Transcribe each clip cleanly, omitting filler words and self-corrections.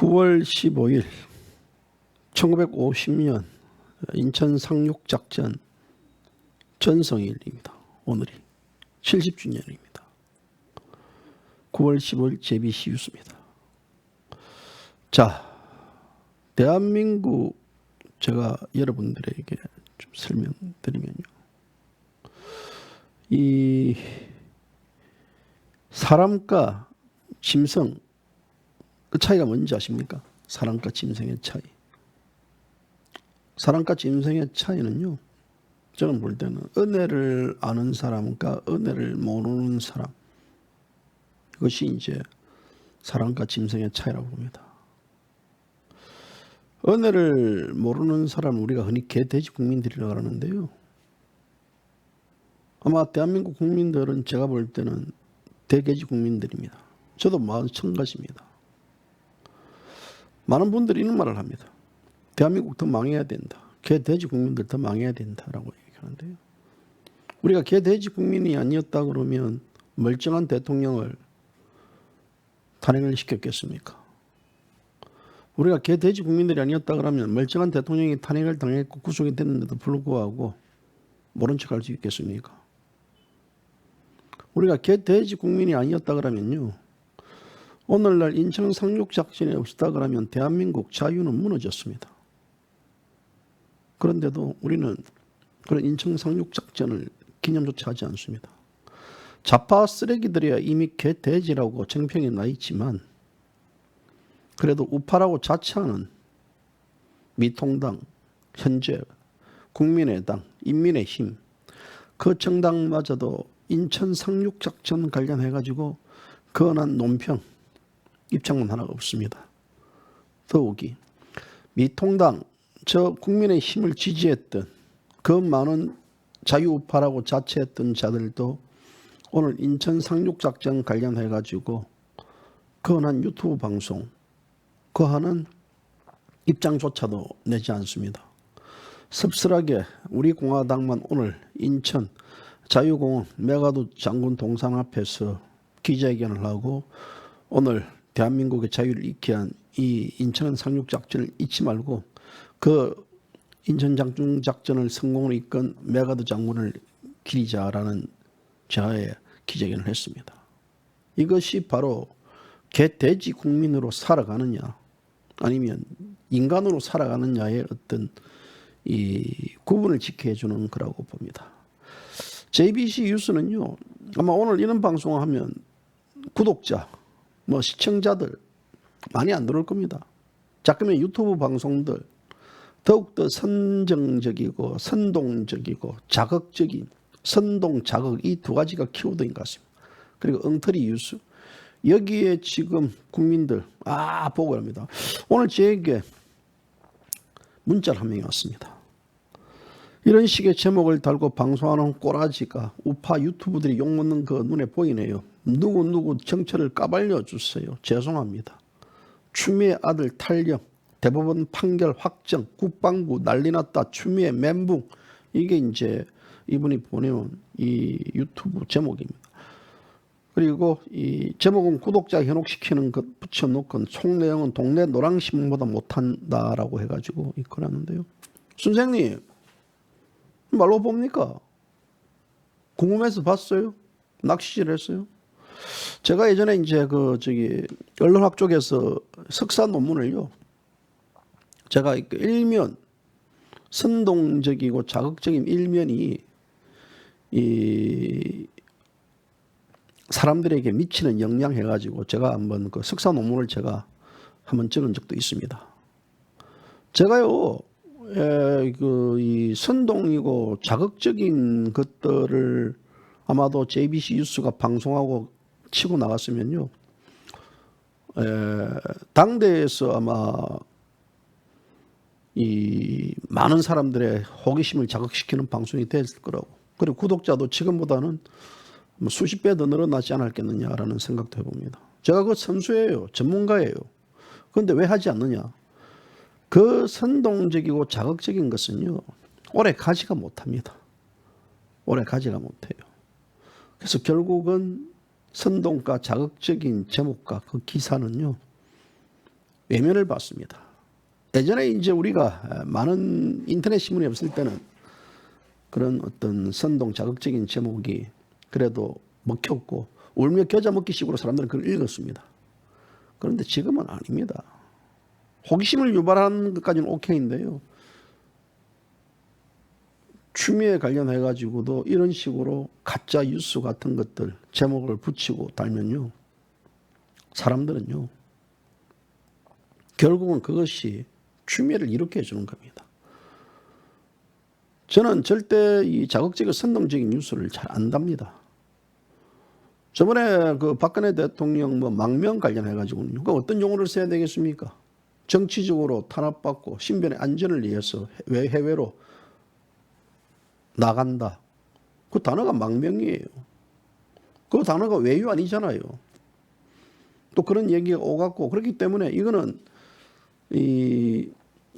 9월 15일 1950년 인천 상륙작전 전성일입니다. 오늘이 70주년입니다. 9월 15일 JBC 뉴스입니다. 자, 대한민국 제가 여러분들에게 좀 설명드리면요. 이 사람과 짐승 그 차이가 뭔지 아십니까? 사람과 짐승의 차이. 사람과 짐승의 차이는요. 저는 볼 때는 은혜를 아는 사람과 은혜를 모르는 사람. 이것이 이제 사람과 짐승의 차이라고 봅니다. 은혜를 모르는 사람은 우리가 흔히 개돼지 국민들이라고 하는데요. 아마 대한민국 국민들은 제가 볼 때는 대개지 국민들입니다. 저도 마찬가지입니다. 많은 분들이 이런 말을 합니다. 대한민국 더 망해야 된다. 개돼지 국민들 더 망해야 된다라고 얘기하는데요. 우리가 개돼지 국민이 아니었다 그러면 멀쩡한 대통령을 탄핵을 시켰겠습니까? 우리가 개돼지 국민들이 아니었다 그러면 멀쩡한 대통령이 탄핵을 당했고 구속이 됐는데도 불구하고 모른 척할 수 있겠습니까? 우리가 개돼지 국민이 아니었다 그러면요. 오늘날 인천 상륙작전이 없었다 그러면 대한민국 자유는 무너졌습니다. 그런데도 우리는 그런 인천 상륙작전을 기념조차 하지 않습니다. 좌파 쓰레기들이야 이미 개돼지라고 정평이 나 있지만 그래도 우파라고 자처하는 미통당, 현재 국민의당, 인민의힘 그 정당마저도 인천 상륙작전 관련해가지고 건한 논평 입장문 하나가 없습니다. 더욱이 미통당 저 국민의힘을 지지했던 그 많은 자유우파라고 자처했던 자들도 오늘 인천 상륙작전 관련해가지고 건한 유튜브 방송 거하는 입장조차도 내지 않습니다. 씁쓸하게 우리 공화당만 오늘 인천 자유공원 메가두 장군 동상 앞에서 기자회견을 하고 오늘 대한민국의 자유를 잃게 한 이 인천 상륙작전을 잊지 말고 그 인천 상륙작전을 성공으로 이끈 메가두 장군을 기리자라는 저의 기자회견을 했습니다. 이것이 바로 개돼지 국민으로 살아가느냐 아니면 인간으로 살아가느냐의 어떤 이 구분을 지켜주는 거라고 봅니다. JBC 뉴스는요. 아마 오늘 이런 방송을 하면 구독자, 시청자들 많이 안 들어올 겁니다. 자, 그러면 유튜브 방송들 더욱더 선정적이고 선동적이고 자극적인 선동, 자극 이 두 가지가 키워드인 것 같습니다. 그리고 엉터리 뉴스 여기에 지금 국민들 보고 합니다. 오늘 저에게 문자를 한 명이 왔습니다. 이런 식의 제목을 달고 방송하는 꼬라지가 우파 유튜브들이 욕먹는 그 눈에 보이네요. 누구 정체를 까발려 주세요. 죄송합니다. 추미애 아들 탈영, 대법원 판결 확정, 국방부 난리났다, 추미애 멘붕 이게 이제 이분이 보내온 이 유튜브 제목입니다. 그리고 이 제목은 구독자 현혹시키는 것 붙여놓고 총 내용은 동네 노랑신문보다 못한다라고 해가지고 이끌었는데요. 선생님 말로 봅니까? 궁금해서 봤어요? 낚시질 했어요? 제가 예전에 이제 언론학 쪽에서 석사 논문을요. 제가 일면 선동적이고 자극적인 일면이 이 사람들에게 미치는 영향 해가지고 제가 한번 그 석사 논문을 제가 한번 적은 적도 있습니다. 제가요, 이 선동이고 자극적인 것들을 아마도 JBC 뉴스가 방송하고 치고 나갔으면요, 당대에서 아마 이 많은 사람들의 호기심을 자극시키는 방송이 됐을 거라고. 그리고 구독자도 지금보다는 수십 배 더 늘어나지 않았겠느냐라는 생각도 해봅니다. 제가 그 선수예요. 전문가예요. 그런데 왜 하지 않느냐. 그 선동적이고 자극적인 것은요. 오래 가지가 못합니다. 오래 가지가 못해요. 그래서 결국은 선동과 자극적인 제목과 그 기사는요. 외면을 받습니다. 예전에 이제 우리가 많은 인터넷 신문이 없을 때는 그런 어떤 선동 자극적인 제목이 그래도 먹혔고 울며 겨자 먹기식으로 사람들은 그걸 읽었습니다. 그런데 지금은 아닙니다. 호기심을 유발하는 것까지는 오케이인데요. 추미애 관련해 가지고도 이런 식으로 가짜 뉴스 같은 것들 제목을 붙이고 달면요. 사람들은요. 결국은 그것이 추미애를 일으켜 주는 겁니다. 저는 절대 이 자극적이고 선동적인 뉴스를 잘 안 답니다. 저번에 그 박근혜 대통령 뭐 망명 관련해 가지고는 그 어떤 용어를 써야 되겠습니까? 정치적으로 탄압받고 신변의 안전을 위해서 해외로 나간다. 그 단어가 망명이에요. 그 단어가 외유 아니잖아요. 또 그런 얘기가 오갔고 그렇기 때문에 이거는 이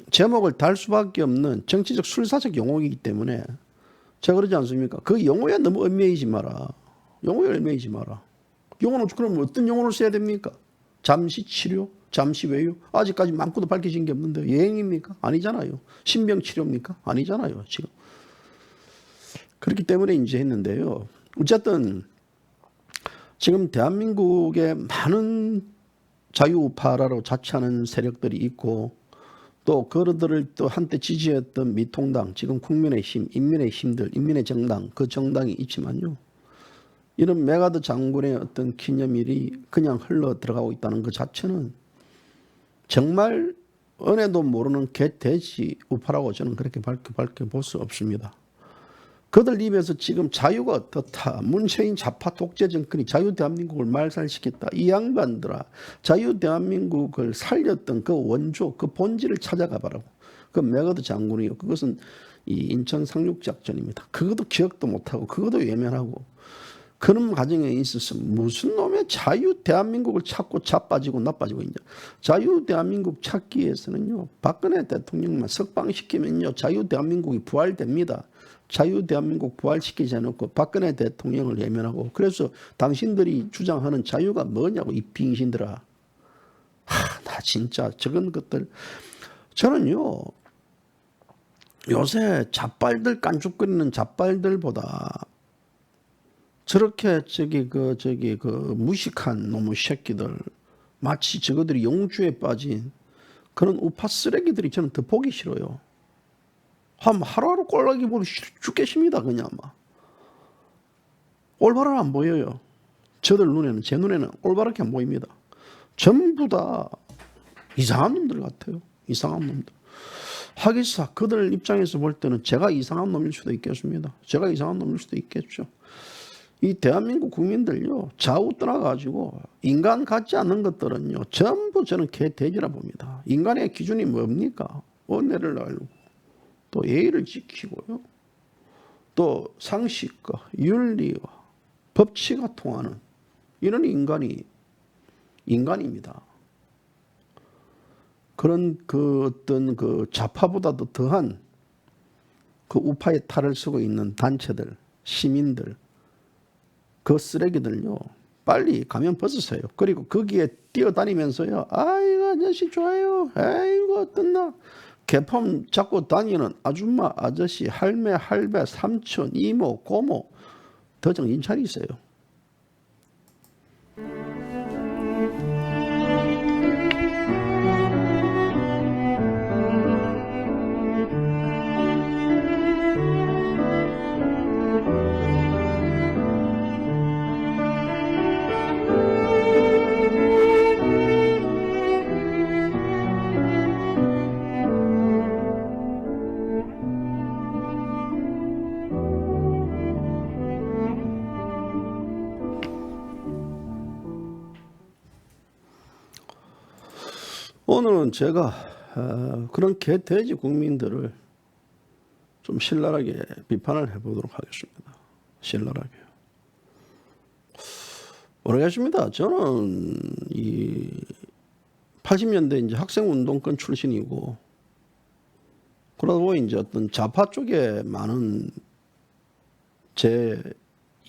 제목을 달 수밖에 없는 정치적 술사적 용어이기 때문에 제가 그러지 않습니까? 그 용어에 너무 얽매이지 마라. 용어에 얽매이지 마라. 용어는 그럼 어떤 용어를 써야 됩니까? 잠시 치료? 잠시 외유? 아직까지 아무것도 밝혀진 게 없는데 여행입니까? 아니잖아요. 신병 치료입니까? 아니잖아요. 지금. 그렇기 때문에 이제 했는데요. 어쨌든 지금 대한민국에 많은 자유우파라고 자처하는 세력들이 있고 또 그들을 또 한때 지지했던 미통당, 지금 국민의힘, 인민의힘들, 인민의정당, 그 정당이 있지만요. 이런 메가드 장군의 어떤 기념일이 그냥 흘러 들어가고 있다는 그 자체는 정말 은혜도 모르는 개돼지 우파라고 저는 그렇게 밝게 볼 수 없습니다. 그들 입에서 지금 자유가 어떻다. 문재인 좌파 독재 정권이 자유 대한민국을 말살시켰다. 이 양반들아 자유 대한민국을 살렸던 그 원조 그 본질을 찾아가 보라고. 그 메가드 장군이요. 그것은 이 인천 상륙작전입니다. 그것도 기억도 못하고 그것도 외면하고 그런 과정에 있어서 무슨 놈의 자유 대한민국을 찾고 자빠지고 나빠지고 있냐. 자유 대한민국 찾기 위해서는요. 박근혜 대통령만 석방시키면요. 자유 대한민국이 부활됩니다. 자유 대한민국 부활시키지 않고 박근혜 대통령을 외면하고 그래서 당신들이 주장하는 자유가 뭐냐고 이 빙신들아. 나 진짜 저건 것들 저는요. 요새 잡발들 깐죽거리는 잡발들보다 저렇게 그 무식한 놈의 새끼들 마치 저거들이 용주에 빠진 그런 우파 쓰레기들이 저는 더 보기 싫어요. 하루하루 꼴라기 보기 죽겠습니다. 그냥 막 올바로 안 보여요. 저들 눈에는 제 눈에는 올바르게 안 보입니다. 전부 다 이상한 놈들 같아요. 이상한 놈들. 하기사 그들 입장에서 볼 때는 제가 이상한 놈일 수도 있겠습니다. 제가 이상한 놈일 수도 있겠죠. 이 대한민국 국민들요 좌우 떠나가지고 인간 같지 않은 것들은요 전부 저는 개돼지라 봅니다. 인간의 기준이 뭡니까? 은혜를 알고 또 예의를 지키고요. 또 상식과 윤리와 법치가 통하는 이런 인간입니다. 그런 그 어떤 그 좌파보다도 더한 그 우파의 탈을 쓰고 있는 단체들, 시민들, 그 쓰레기들요. 빨리 가면 벗으세요. 그리고 거기에 뛰어다니면서요. 아이고 아저씨 좋아요. 아이고 어떻나. 개펌 잡고 다니는 아줌마, 아저씨, 할매, 할배, 삼촌, 이모, 고모 더 정신 차리세요. 오늘은 제가 그런 개돼지 국민들을 좀 신랄하게 비판을 해보도록 하겠습니다. 신랄하게. 모르겠습니다. 저는 이 80년대 이제 학생운동권 출신이고 그러고 이제 어떤 좌파 쪽에 많은 제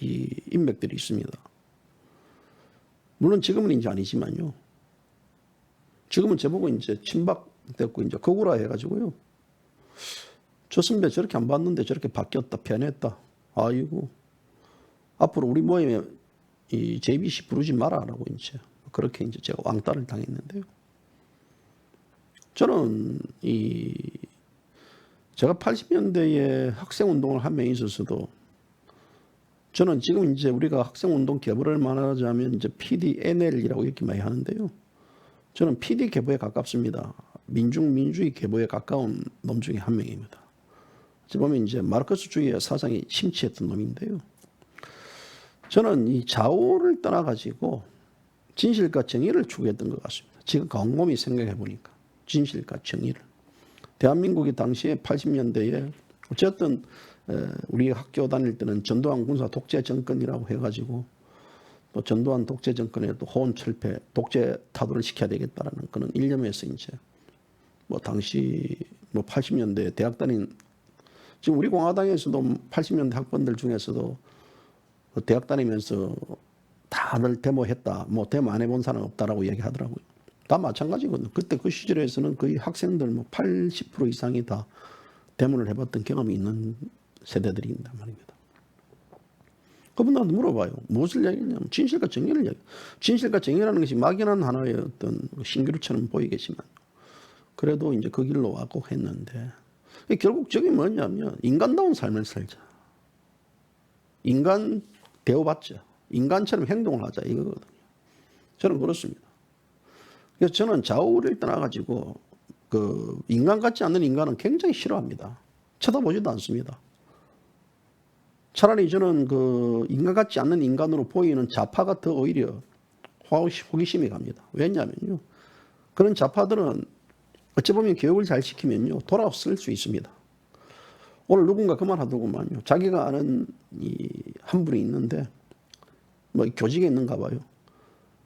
이 인맥들이 있습니다. 물론 지금은 이제 아니지만요. 지금은 제보고 이제 친박됐고 이제 거구라 해가지고요. 저 선배 저렇게 안 봤는데 저렇게 바뀌었다, 변했다. 아이고, 앞으로 우리 모임에 이 JBC 부르지 마라라고 이제 그렇게 이제 제가 왕따를 당했는데요. 저는 제가 80년대에 학생 운동을 한 명이 있었어도 저는 지금 이제 우리가 학생 운동 계보를 말하자면 이제 PDNL이라고 이렇게 많이 하는데요. 저는 PD 계보에 가깝습니다. 민주주의 계보에 가까운 놈 중에 한 명입니다. 어찌 보면 이제 마르크스주의의 사상이 심취했던 놈인데요. 저는 이 좌우를 떠나가지고 진실과 정의를 추구했던 것 같습니다. 지금 곰곰이 생각해 보니까 진실과 정의를. 대한민국이 당시에 80년대에 어쨌든 우리 학교 다닐 때는 전두환 군사 독재 정권이라고 해가지고 또 전두환 독재 정권에 또 호언철폐 독재 타도를 시켜야 되겠다라는 그런 일념에서 이제 뭐 당시 뭐 80년대 대학 다닌 지금 우리 공화당에서도 80년대 학번들 중에서도 대학 다니면서 다들 데모했다. 뭐 데모 안 해본 사람 없다라고 얘기하더라고요. 다 마찬가지거든요. 그때 그 시절에서는 거의 학생들 뭐 80% 이상이 다 데모를 해봤던 경험이 있는 세대들인단 말입니다. 그분들한테 물어봐요. 무엇을 얘기했냐면 진실과 정의를 얘기해요. 진실과 정의라는 것이 막연한 하나의 어떤 신기루처럼 보이겠지만 그래도 이제 그 길로 와고 했는데 결국 저게 뭐냐면 인간다운 삶을 살자. 인간 대우받자. 인간처럼 행동을 하자 이거거든요. 저는 그렇습니다. 그래서 저는 좌우를 떠나가지고 그 인간 같지 않는 인간은 굉장히 싫어합니다. 쳐다보지도 않습니다. 차라리 저는 그 인간 같지 않는 인간으로 보이는 좌파가 더 오히려 호기심이 갑니다. 왜냐하면요. 그런 좌파들은 어찌 보면 교육을 잘 시키면요. 돌아설 수 있습니다. 오늘 누군가 그 말 하더구만요. 자기가 아는 한 분이 있는데 뭐 교직에 있는가 봐요.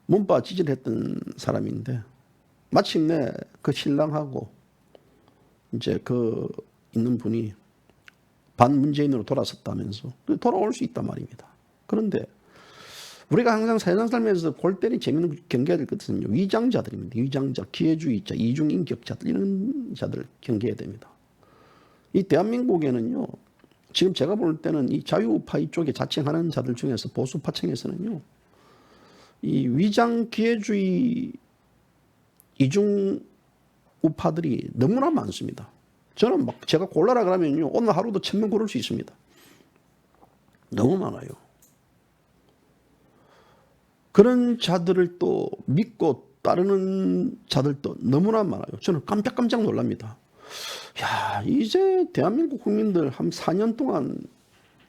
문과 지질했던 사람인데 마침내 그 신랑하고 이제 그 있는 분이 반문재인으로 돌아섰다면서 돌아올 수 있단 말입니다. 그런데 우리가 항상 세상 살면서 골 때리 재밌는 경계해야 될 것은요. 위장자들입니다. 위장자, 기회주의자, 이중인격자들 이런 자들 경계해야 됩니다. 이 대한민국에는요. 지금 제가 볼 때는 이 자유우파 이쪽에 자칭하는 자들 중에서 보수파층에서는요. 이 위장 기회주의 이중우파들이 너무나 많습니다. 저는 막 제가 골라라 그러면요. 오늘 하루도 1000명 고를 수 있습니다. 너무 많아요. 그런 자들을 또 믿고 따르는 자들도 너무나 많아요. 저는 깜짝깜짝 놀랍니다. 야, 이제 대한민국 국민들 한 4년 동안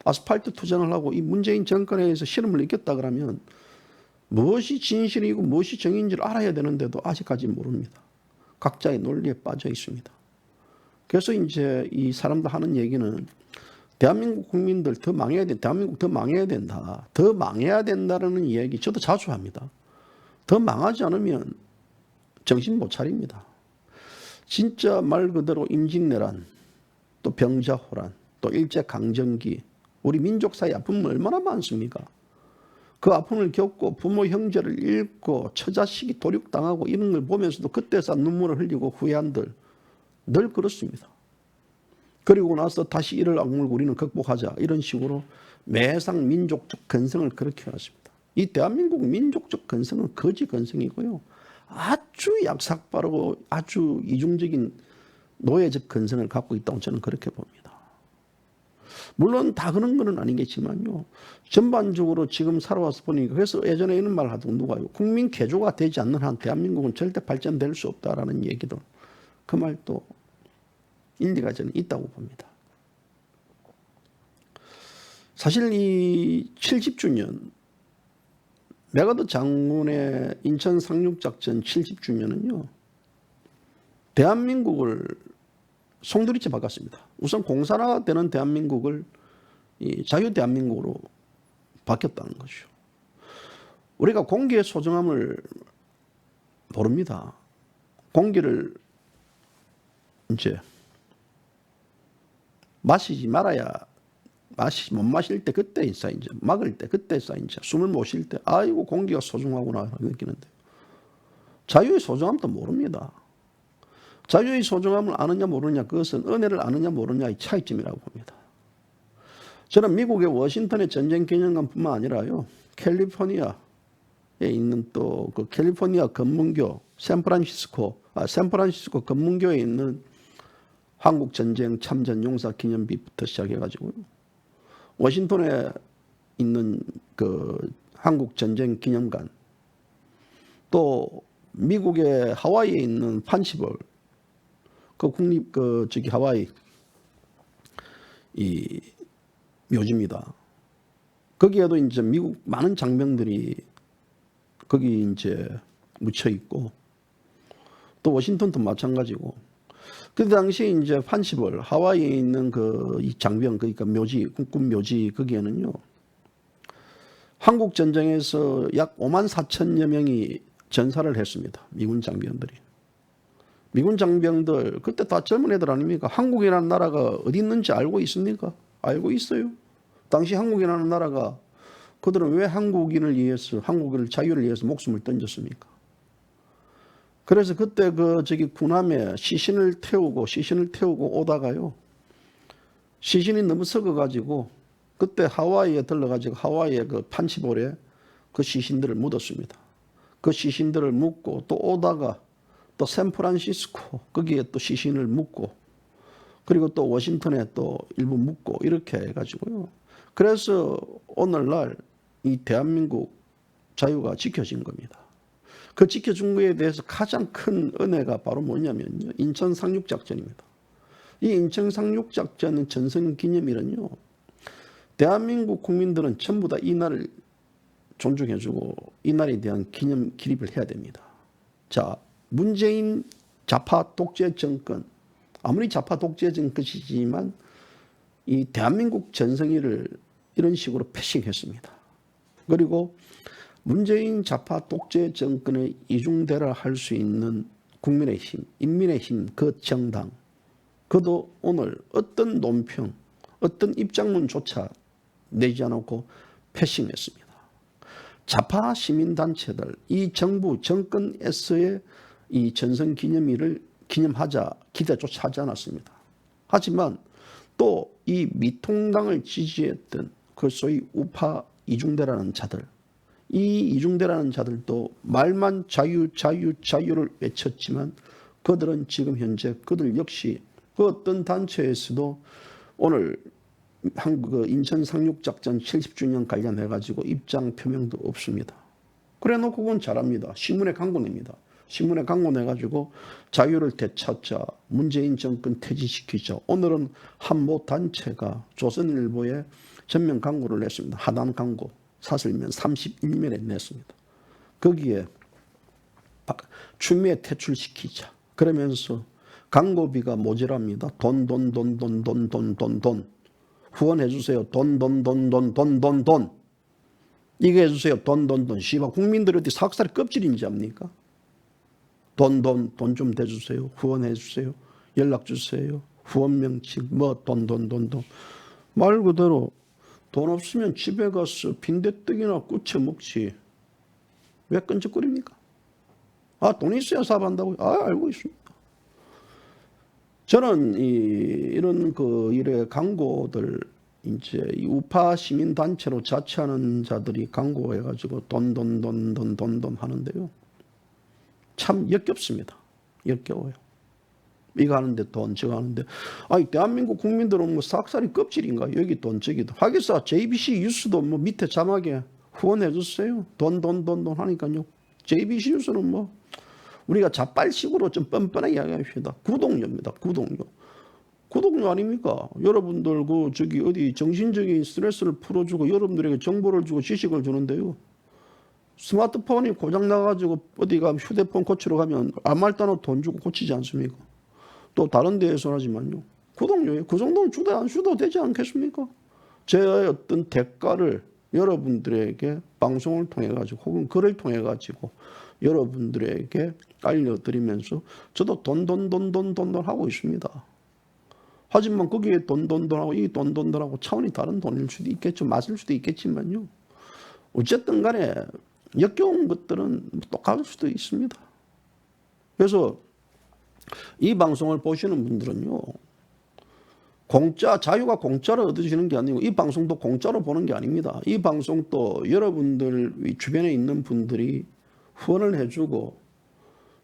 아스팔트 투쟁을 하고 이 문재인 정권에 의해서 실험을 느꼈다 그러면 무엇이 진실이고 무엇이 정의인지를 알아야 되는데도 아직까지 모릅니다. 각자의 논리에 빠져 있습니다. 그래서 이제 이 사람들 하는 얘기는 대한민국 국민들 더 망해야 된다. 대한민국 더 망해야 된다. 더 망해야 된다는 이야기 저도 자주 합니다. 더 망하지 않으면 정신 못 차립니다. 진짜 말 그대로 임진왜란, 또 병자호란, 또 일제강점기, 우리 민족사의 아픔은 얼마나 많습니까? 그 아픔을 겪고 부모 형제를 잃고 처자식이 도륙당하고 이런 걸 보면서도 그때서 눈물을 흘리고 후회한들 늘 그렇습니다. 그리고 나서 다시 이를 악물고 우리는 극복하자 이런 식으로 매상 민족적 근성을 그렇게 해왔습니다. 이 대한민국 민족적 근성은 거지 근성이고요. 아주 약삭빠르고 아주 이중적인 노예적 근성을 갖고 있다고 저는 그렇게 봅니다. 물론 다 그런 건 아니겠지만요. 전반적으로 지금 살아와서 보니까 그래서 예전에 이런 말 하던 누가요. 국민 개조가 되지 않는 한 대한민국은 절대 발전될 수 없다라는 얘기도 그 말도 일리가 저는 있다고 봅니다. 사실 이 70주년 메가더 장군의 인천 상륙작전 70주년은요. 대한민국을 송두리째 바꿨습니다. 우선 공산화가 되는 대한민국을 이 자유대한민국으로 바뀌었다는 것이죠. 우리가 공기의 소중함을 모릅니다. 공기를 이제 마시지 말아야 못 마실 때 그때 있어 이제 막을 때 그때 있어 이제 숨을 못 쉴 때 아이고 공기가 소중하구나 느끼는데 자유의 소중함도 모릅니다. 자유의 소중함을 아느냐 모르느냐, 그것은 은혜를 아느냐 모르느냐의 차이점이라고 봅니다. 저는 미국의 워싱턴의 전쟁 기념관뿐만 아니라요, 캘리포니아에 있는 또 그 캘리포니아 검문교 샌프란시스코 검문교에 있는 한국 전쟁 참전 용사 기념비부터 시작해가지고요, 워싱턴에 있는 그 한국 전쟁 기념관, 또 미국의 하와이에 있는 판시벌, 그 국립 하와이 이 묘지입니다. 거기에도 이제 미국 많은 장병들이 거기 이제 묻혀 있고, 또 워싱턴도 마찬가지고. 그 당시 이제 판시벌 하와이에 있는 그 이 장병, 그러니까 묘지, 국군 묘지, 거기에는요, 한국 전쟁에서 약 5만 4천여 명이 전사를 했습니다. 미군 장병들이. 미군 장병들 그때 다 젊은 애들 아닙니까? 한국이라는 나라가 어디 있는지 알고 있습니까? 알고 있어요. 당시 한국이라는 나라가, 그들은 왜 한국인을 위해서, 한국을 자유를 위해서 목숨을 던졌습니까? 그래서 그때 군함에 시신을 태우고 오다가요, 시신이 너무 썩어가지고 그때 하와이에 들러가지고 하와이의 그 판시볼에 그 시신들을 묻었습니다. 그 시신들을 묻고 또 오다가 또 샌프란시스코 거기에 또 시신을 묻고, 그리고 또 워싱턴에 또 일부 묻고, 이렇게 해가지고요. 그래서 오늘날 이 대한민국 자유가 지켜진 겁니다. 그 지켜준 거에 대해서 가장 큰 은혜가 바로 뭐냐면요, 인천 상륙작전입니다. 이 인천 상륙작전 전승기념일은요, 대한민국 국민들은 전부 다 이 날을 존중해주고 이 날에 대한 기립을 해야 됩니다. 자, 문재인 좌파 독재 정권, 아무리 좌파 독재 정권이지만 이 대한민국 전성기를 이런 식으로 패싱했습니다. 그리고 문재인 좌파 독재 정권의 이중대를 할 수 있는 국민의힘, 인민의힘 그 정당, 그도 오늘 어떤 논평, 어떤 입장문조차 내지 않고 패싱했습니다. 좌파 시민단체들, 이 정부 정권에서의 이 전성기념일을 기념하자 기대조차 하지 않았습니다. 하지만 또 이 미통당을 지지했던 그 소위 우파 이중대라는 자들, 이 이중대라는 자들도 말만 자유를 외쳤지만 그들은 지금 현재 그들 역시 그 어떤 단체에서도 오늘 인천 상륙작전 70주년 관련해가지고 입장 표명도 없습니다. 그래 놓고 그건 잘합니다. 신문에 광고 냅니다. 신문에 광고 내가지고 자유를 되찾자, 문재인 정권 퇴진시키자. 오늘은 한모 단체가 조선일보에 전면 광고를 냈습니다. 하단 광고, 사설면 31면에 냈습니다. 거기에 추미애 퇴출시키자 그러면서 광고비가 모자랍니다. 돈 후원해주세요. 돈 이거 해주세요. 돈 씨발 국민들이 어디 삭살의 껍질인지 압니까? 돈 좀 대주세요. 후원해주세요. 연락주세요. 후원 명칭 돈 말 그대로 돈 없으면 집에 가서 빈대떡이나 꾸쳐 먹지 왜 끈적거립니까? 돈 있어야 사업한다고요? 알고 있습니다. 저는 이런 일의 광고들, 이제 이 우파 시민단체로 자처하는 자들이 광고해가지고 돈 하는데요, 참 역겹습니다. 역겨워요. 이거 하는데 돈, 저거 하는데. 대한민국 국민들은 삭살이 껍질인가? 여기 돈, 저기도. 하겠어. JBC 뉴스도 밑에 자막에 후원해주세요. 돈 하니까요. JBC 뉴스는 우리가 자빨식으로 좀 뻔뻔하게 이야기합시다. 구독료입니다. 구독료 아닙니까? 여러분들 어디 정신적인 스트레스를 풀어주고 여러분들에게 정보를 주고 지식을 주는데요. 스마트폰이 고장 나가지고 어디 가면 휴대폰 고치러 가면 아무 말도 안 하고 돈 주고 고치지 않습니까? 또 다른 데에서 하지만요. 구독료에 그 정도는 주도 안 주도 되지 않겠습니까? 제 어떤 대가를 여러분들에게 방송을 통해 가지고 혹은 글을 통해 가지고 여러분들에게 알려드리면서 저도 돈 하고 있습니다. 하지만 거기에 돈 하고 이 돈 하고 차원이 다른 돈일 수도 있겠죠. 맞을 수도 있겠지만요. 어쨌든 간에 역겨운 것들은 똑같을 수도 있습니다. 그래서 이 방송을 보시는 분들은요, 자유가 공짜로 얻으시는 게 아니고 이 방송도 공짜로 보는 게 아닙니다. 이 방송도 여러분들 주변에 있는 분들이 후원을 해주고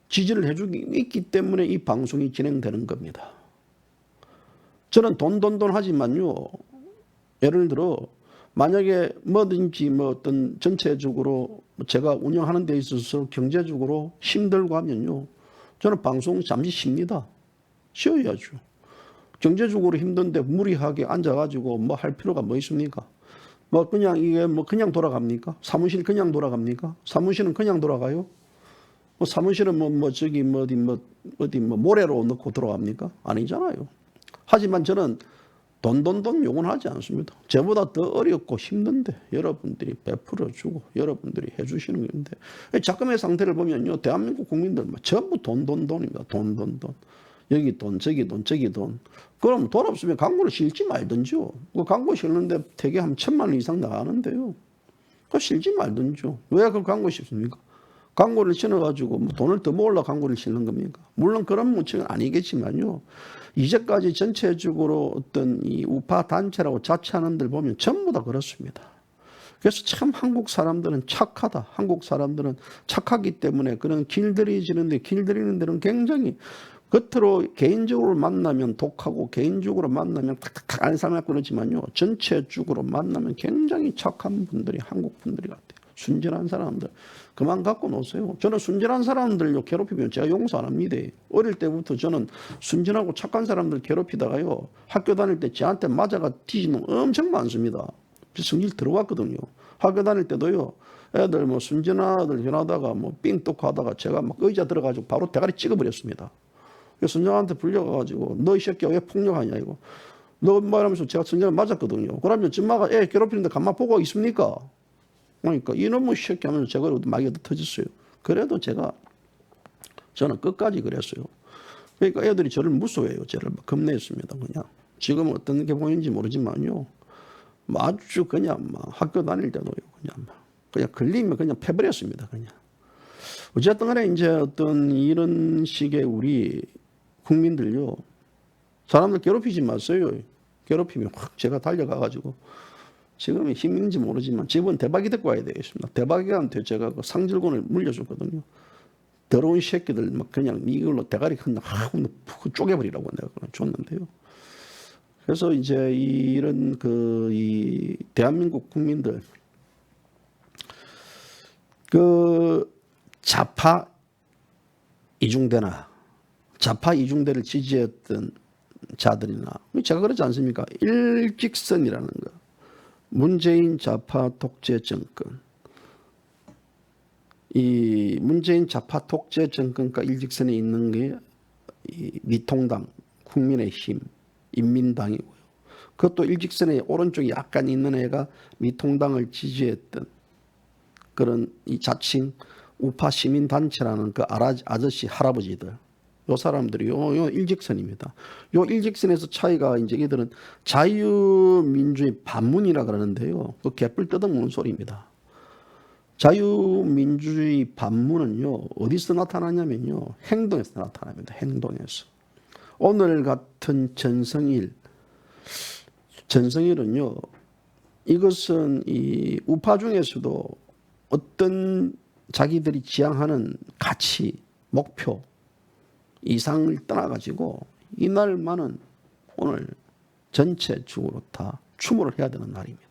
지지를 해주기 있기 때문에 이 방송이 진행되는 겁니다. 저는 돈 하지만요, 예를 들어 만약에 뭐든지 어떤 전체적으로 제가 운영하는 데 있어서 경제적으로 힘들고 하면요, 저는 방송 잠시 쉽니다. 쉬어야죠. 경제적으로 힘든데 무리하게 앉아가지고 뭐 할 필요가 뭐 있습니까? 그냥 이게 그냥 돌아갑니까? 사무실 그냥 돌아갑니까? 사무실은 그냥 돌아가요? 사무실은 어디 모래로 넣고 들어갑니까? 아니잖아요. 하지만 저는 돈 욕은 하지 않습니다. 저보다 더 어렵고 힘든데 여러분들이 베풀어주고 여러분들이 해주시는 건데, 자금의 상태를 보면요, 대한민국 국민들 전부 돈입니다. 돈. 여기 돈, 저기 돈. 그럼 돈 없으면 광고를 실지 말든지요. 그 광고 실는데 대개 한 1,000만 원 이상 나가는데요. 그 실지 말든지요. 왜 그 광고 실습니까? 광고를 실어가지고 돈을 더 모으려고 광고를 실는 겁니까? 물론 그런 문제는 아니겠지만요. 이제까지 전체적으로 어떤 이 우파 단체라고 자처하는 들 보면 전부 다 그렇습니다. 그래서 참 한국 사람들은 착하다. 한국 사람들은 착하기 때문에 그런 길들이는 데는 굉장히 겉으로 개인적으로 만나면 독하고 개인적으로 만나면 탁탁탁 안 사람고 그러지만요, 전체적으로 만나면 굉장히 착한 분들이 한국 분들이 같아요. 순진한 사람들 그만 갖고 노세요. 저는 순진한 사람들요 괴롭히면 제가 용서 안 합니다. 어릴 때부터 저는 순진하고 착한 사람들 괴롭히다가요, 학교 다닐 때 저한테 맞아가 뒤지는 엄청 많습니다. 성질 들어왔거든요. 학교 다닐 때도요, 애들 순진아들 지나다가 삥떡하다가 제가 의자 들어가지고 바로 대가리 찍어버렸습니다. 선장한테 불려가가지고 너 이 새끼야 왜 폭력하냐 이거. 너 말하면서 제가 선장을 맞았거든요. 그러면 엄마가 애 괴롭히는데 가만 보고 있습니까? 그러니까 이놈의 새끼 하면서 제가 막이 터졌어요. 그래도 저는 끝까지 그랬어요. 그러니까 애들이 저를 무서워해요. 저를 겁내했습니다. 그냥 지금은 어떤 게 보이는지 모르지만요, 아주 그냥 학교 다닐 때도요, 그냥 걸리면 그냥 패버렸습니다. 그냥. 어쨌든 간에 이제 어떤 이런 식의 우리 국민들요, 사람들 괴롭히지 마세요. 괴롭히면 확 제가 달려가가지고, 지금은 힘인지 모르지만 집은 대박이 데리고 와야 되겠습니다. 대박이한테 제가 그 상질권을 물려줬거든요. 더러운 새끼들 그냥 이걸로 대가리 그냥 푹 쪼개버리라고 내가 그냥 줬는데요. 그래서 이제 이런 이 대한민국 국민들 좌파 이중대를 지지했던 자들이나, 제가 그러지 않습니까? 일직선이라는 거. 문재인 좌파 독재 정권. 이 문재인 좌파 독재 정권과 일직선에 있는 게 이 미통당, 국민의힘, 인민당이고요. 그것도 일직선에 오른쪽에 약간 있는 애가 미통당을 지지했던 그런 이 자칭 우파 시민단체라는 그 아저씨 할아버지들, 요 사람들이 요 일직선입니다. 요 일직선에서 차이가 이제 이들은 자유민주의 반문이라 그러는데요, 그 개뿔 뜯어먹는 소리입니다. 자유민주주의 반문은요, 어디서 나타나냐면요, 행동에서 나타납니다. 행동에서. 오늘 같은 전성일은요, 이것은 이 우파 중에서도 어떤 자기들이 지향하는 가치, 목표, 이상을 떠나가지고 이날만은 오늘 전체적으로 다 추모를 해야 되는 날입니다.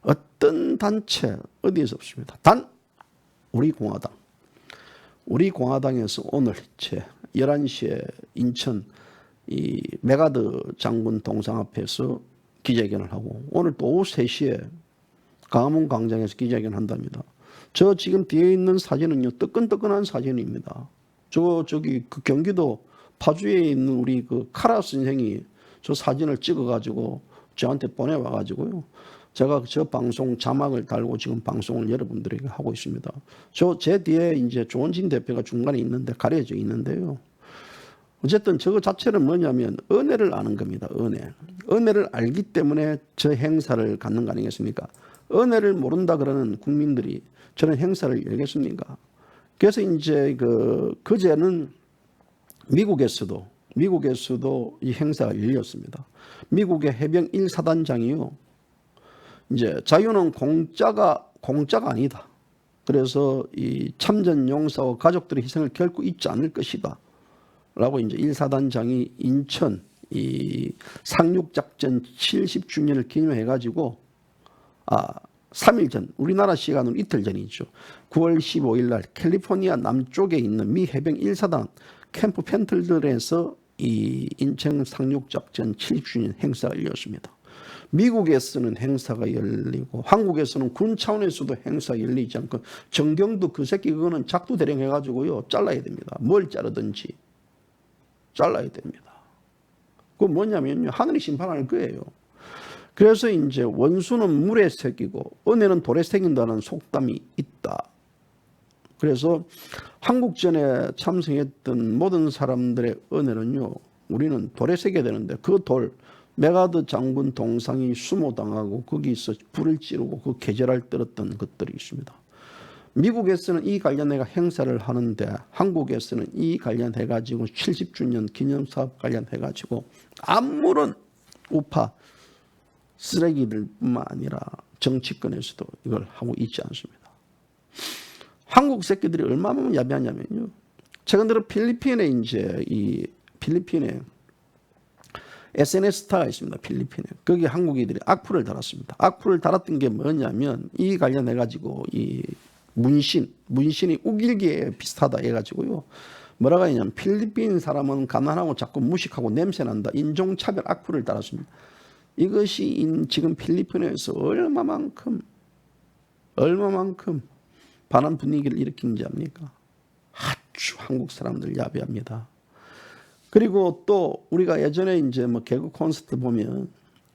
어떤 단체 어디에서 없습니다. 단 우리 공화당에서 오늘 11시에 인천 이 메가드 장군 동상 앞에서 기자회견을 하고, 오늘 또 오후 3시에 광화문 광장에서 기자회견을 한답니다. 저 지금 뒤에 있는 사진은요, 뜨끈뜨끈한 사진입니다. 저기 그 경기도 파주에 있는 우리 그 카라 선생이 저 사진을 찍어가지고 저한테 보내와가지고요, 제가 저 방송 자막을 달고 지금 방송을 여러분들에게 하고 있습니다. 제 뒤에 이제 조원진 대표가 중간에 있는데 가려져 있는데요. 어쨌든 저거 자체는 뭐냐면 은혜를 아는 겁니다. 은혜를 알기 때문에 저 행사를 갖는 거 아니겠습니까? 은혜를 모른다 그러는 국민들이 저런 행사를 열겠습니까? 그래서 이제 그제는 미국에서도 이 행사가 열렸습니다. 미국의 해병 1사단장이요. 이제 자유는 공짜가 아니다. 그래서 이 참전 용사와 가족들의 희생을 결코 잊지 않을 것이다. 라고 이제 1사단장이 인천 이 상륙작전 70주년을 기념해 가지고 3일 전, 우리나라 시간으로 이틀 전이죠. 9월 15일 날 캘리포니아 남쪽에 있는 미 해병 1사단 캠프 펜틀들에서 이 인천 상륙작전 70주년 행사가 열렸습니다. 미국에서는 행사가 열리고 한국에서는 군 차원에서도 행사가 열리지 않고 정경도 그 새끼 그거는 작두대령 해가지고요 잘라야 됩니다. 뭘 자르든지 잘라야 됩니다. 그건 뭐냐면요 하늘이 심판할 거예요. 그래서 이제 원수는 물에 새기고 은혜는 돌에 새긴다는 속담이 있다. 그래서 한국전에 참석했던 모든 사람들의 은혜는요 우리는 돌에 새겨야 되는데 그 돌 메가드 장군 동상이 수모당하고 거기서 불을 지르고 그 계절을 떨었던 것들이 있습니다. 미국에서는 이 관련해가 행사를 하는데 한국에서는 이 관련해 가지고 70주년 기념사업 관련해 가지고 아무런 우파 쓰레기들뿐만 아니라 정치권에서도 이걸 하고 있지 않습니다. 한국 새끼들이 얼마나 야비하냐면요. 최근 들어 필리핀에 SNS 스타가 있습니다. 필리핀에. 거기 한국인들이 악플을 달았습니다. 악플을 달았던 게 뭐냐면 이 관련해 가지고 이 문신이 우길기에 비슷하다 해가지고요. 뭐라고 하냐면 필리핀 사람은 가난하고 자꾸 무식하고 냄새난다. 인종차별 악플을 달았습니다. 이것이 지금 필리핀에서 얼마만큼 반한 분위기를 일으킨지 압니까? 아주 한국 사람들 야비합니다. 그리고 또 우리가 예전에 이제 개그 콘서트 보면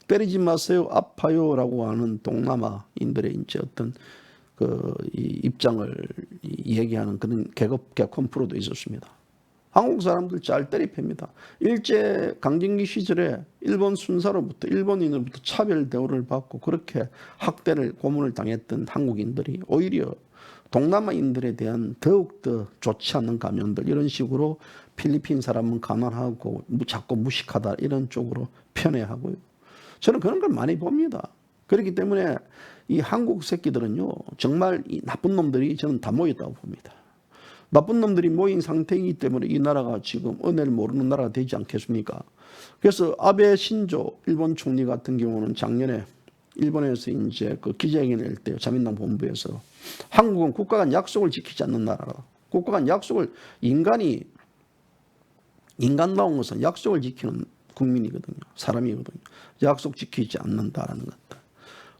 때리지 마세요 아파요라고 하는 동남아인들의 이제 어떤 이 입장을 얘기하는 그런 개콘 프로도 있었습니다. 한국 사람들 잘 때리팹니다. 일제 강점기 시절에 일본 순사로부터 일본인으로부터 차별 대우를 받고 그렇게 학대를 고문을 당했던 한국인들이 오히려 동남아인들에 대한 더욱더 좋지 않은 감정들 이런 식으로 필리핀 사람은 가난하고 자꾸 무식하다 이런 쪽으로 편애하고요. 저는 그런 걸 많이 봅니다. 그렇기 때문에 이 한국 새끼들은요 정말 이 나쁜 놈들이 저는 다 모였다고 봅니다. 나쁜 놈들이 모인 상태이기 때문에 이 나라가 지금 은혜를 모르는 나라가 되지 않겠습니까? 그래서 아베 신조 일본 총리 같은 경우는 작년에 일본에서 이제 그 기자회견을 할 때 자민당 본부에서 한국은 국가 간 약속을 지키지 않는 나라라. 국가 간 약속을 인간다운 것은 약속을 지키는 국민이거든요. 사람이거든요. 약속 지키지 않는다라는 것들.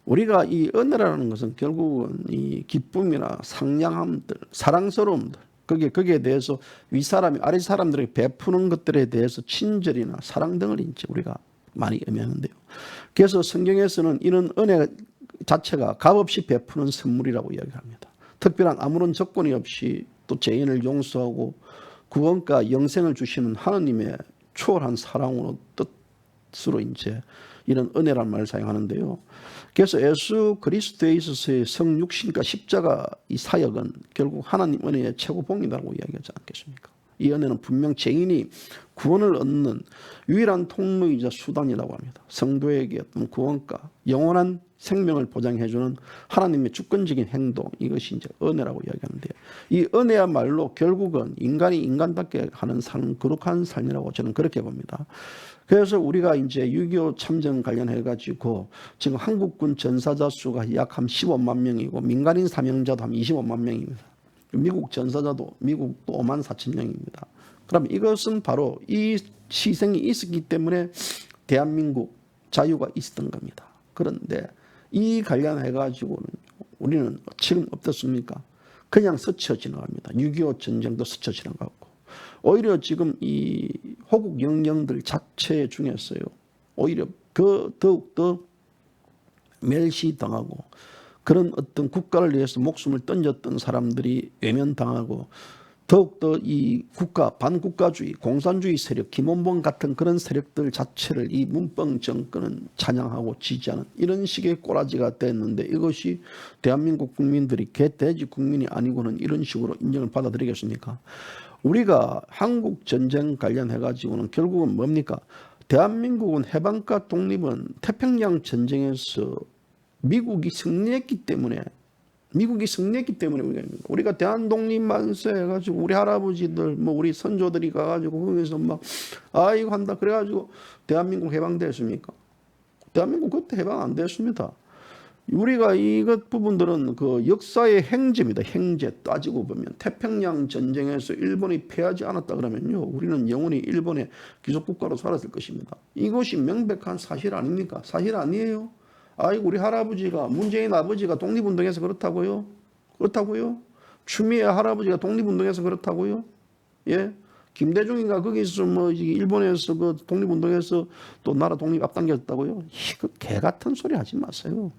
우리가 이 은혜라는 것은 결국은 이 기쁨이나 상냥함들, 사랑스러움들, 거기에 대해서 윗사람이 아랫사람들에게 베푸는 것들에 대해서 친절이나 사랑 등을 이제 우리가 많이 의미하는데요. 그래서 성경에서는 이런 은혜 자체가 값없이 베푸는 선물이라고 이야기합니다. 특별한 아무런 조건이 없이 또 죄인을 용서하고 구원과 영생을 주시는 하나님의 초월한 사랑으로 뜻으로 이제 이런 은혜란 말을 사용하는데요. 그래서 예수 그리스도에 있어서의 성육신과 십자가 이 사역은 결국 하나님 은혜의 최고봉이라고 이야기하지 않겠습니까? 이 은혜는 분명 죄인이 구원을 얻는 유일한 통로이자 수단이라고 합니다. 성도에게 어떤 구원과 영원한 생명을 보장해주는 하나님의 주권적인 행동, 이것이 이제 은혜라고 이야기하는데요. 이 은혜야말로 결국은 인간이 인간답게 하는 삶, 거룩한 삶이라고 저는 그렇게 봅니다. 그래서 우리가 이제 6.25 참전 관련해가지고 지금 한국군 전사자 수가 약 한 15만 명이고 민간인 사명자도 한 25만 명입니다. 미국 전사자도 미국도 5만 4천 명입니다. 그럼 이것은 바로 이 희생이 있었기 때문에 대한민국 자유가 있었던 겁니다. 그런데 이 관련해가지고는 우리는 지금 어떻습니까? 그냥 스쳐 지나갑니다. 6.25 전쟁도 스쳐 지나갔고 오히려 지금 이 호국 영령들 자체 중에서요. 오히려 더욱더 멸시당하고 그런 어떤 국가를 위해서 목숨을 던졌던 사람들이 외면당하고 더욱더 이 반국가주의, 공산주의 세력, 김원봉 같은 그런 세력들 자체를 이 문병 정권은 찬양하고 지지하는 이런 식의 꼬라지가 됐는데 이것이 대한민국 국민들이 개돼지 국민이 아니고는 이런 식으로 인정을 받아들이겠습니까? 우리가 한국 전쟁 관련해 가지고는 결국은 뭡니까? 대한민국은 해방과 독립은 태평양 전쟁에서 미국이 승리했기 때문에 우리가 대한독립 만세 해가지고 우리 할아버지들 뭐 우리 선조들이 가가지고 거기서 막 이거 한다 그래가지고 대한민국 해방됐습니까? 대한민국 그때 해방 안 됐습니다. 우리가 이것 부분들은 그 역사의 행제입니다. 행제 따지고 보면 태평양 전쟁에서 일본이 패하지 않았다 그러면요 우리는 영원히 일본의 귀속국가로 살았을 것입니다. 이것이 명백한 사실 아닙니까? 사실 아니에요? 아이고 우리 할아버지가 문재인 아버지가 독립운동해서 그렇다고요? 추미애 할아버지가 독립운동해서 그렇다고요? 예? 김대중이가 거기서 뭐 일본에서 그 독립운동해서 또 나라 독립 앞당겼다고요? 그 개 같은 소리 하지 마세요.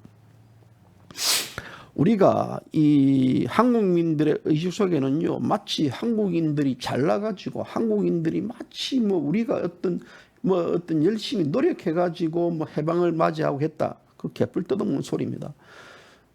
우리가 이 한국민들의 의식 속에는요 마치 한국인들이 잘나가지고 한국인들이 마치 뭐 우리가 어떤 열심히 노력해가지고 뭐 해방을 맞이하고 했다. 그 개뿔 뜯어먹는 소리입니다.